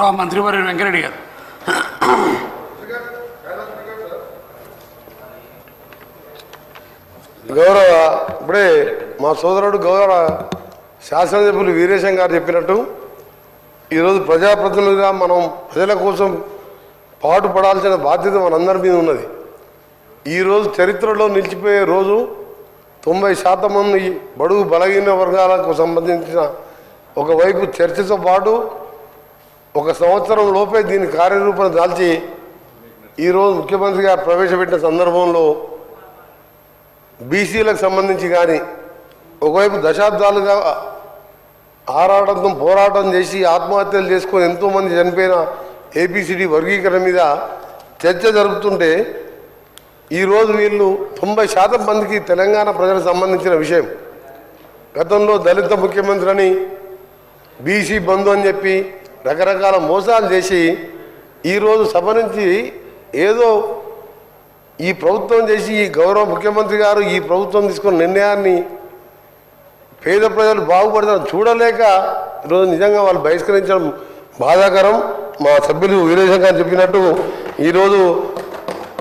గౌరవ మంత్రివర్యులు వెంకరెడ్డి గారు. గౌరవ ఇప్పుడే మా సోదరుడు గౌరవ శాసనసభ్యులు వీరేశం గారు చెప్పినట్టు ఈరోజు ప్రజాప్రతినిధులుగా మనం ప్రజల కోసం పాటుపడాల్సిన బాధ్యత మనందరి మీద ఉన్నది. ఈరోజు చరిత్రలో నిలిచిపోయే రోజు 90% మంది బడుగు బలహీన వర్గాలకు సంబంధించిన ఒకవైపు చర్చతో పాటు 1 సంవత్సరం లోపే దీని కార్యరూపం దాల్చి ఈరోజు ముఖ్యమంత్రి గారు ప్రవేశపెట్టిన సందర్భంలో బీసీలకు సంబంధించి కానీ ఒకవైపు దశాబ్దాలుగా ఆరాటంతో పోరాటం చేసి ఆత్మహత్యలు చేసుకొని ఎంతోమంది చనిపోయిన ఏబిసిడి వర్గీకరణ మీద చర్చ జరుపుతుంటే ఈరోజు వీళ్ళు 90% మందికి తెలంగాణ ప్రజలకు సంబంధించిన విషయం. గతంలో దళిత ముఖ్యమంత్రి అని బీసీ బంధు అని చెప్పి రకరకాల మోసాలు చేసి ఈరోజు సభ నుంచి ఏదో ఈ ప్రభుత్వం చేసి ఈ గౌరవ ముఖ్యమంత్రి గారు ఈ ప్రభుత్వం తీసుకున్న నిర్ణయాన్ని పేద ప్రజలు బాగుపడతారు చూడలేక ఈరోజు నిజంగా వాళ్ళు బహిష్కరించడం బాధాకరం. మా సభ్యులు వీరేశం గారు చెప్పినట్టు ఈరోజు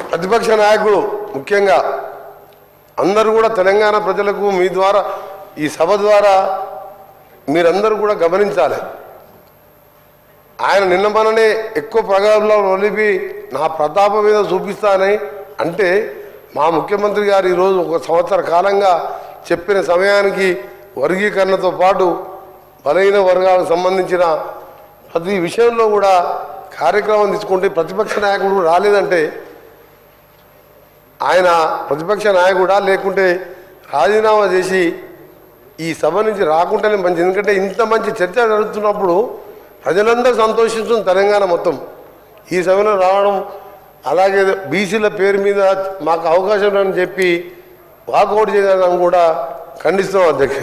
ప్రతిపక్ష నాయకులు ముఖ్యంగా అందరూ కూడా తెలంగాణ ప్రజలకు మీ ద్వారా ఈ సభ ద్వారా మీరందరూ కూడా గమనించాలి. ఆయన నిన్న మననే ఎక్కువ ప్రగల్భాలు వదిలిపి నా ప్రతాపం మీద చూపిస్తానని అంటే మా ముఖ్యమంత్రి గారు ఈరోజు 1 సంవత్సర కాలంగా చెప్పిన సమయానికి వర్గీకరణతో పాటు బలహీన వర్గాలకు సంబంధించిన ప్రతి విషయంలో కూడా కార్యక్రమం తీసుకుంటే ప్రతిపక్ష నాయకుడు రాలేదంటే ఆయన ప్రతిపక్ష నాయకుడా లేకుంటే రాజీనామా చేసి ఈ సభ నుంచి రాకుండానే మంచి. ఎందుకంటే ఇంత మంచి చర్చ జరుగుతున్నప్పుడు ప్రజలందరూ సంతోషిస్తుంది తెలంగాణ మొత్తం ఈ సభలో రావడం. అలాగే బీసీల పేరు మీద మాకు అవకాశం అని చెప్పి వాకౌట్ చేయడం కూడా ఖండిస్తున్నాం అధ్యక్ష.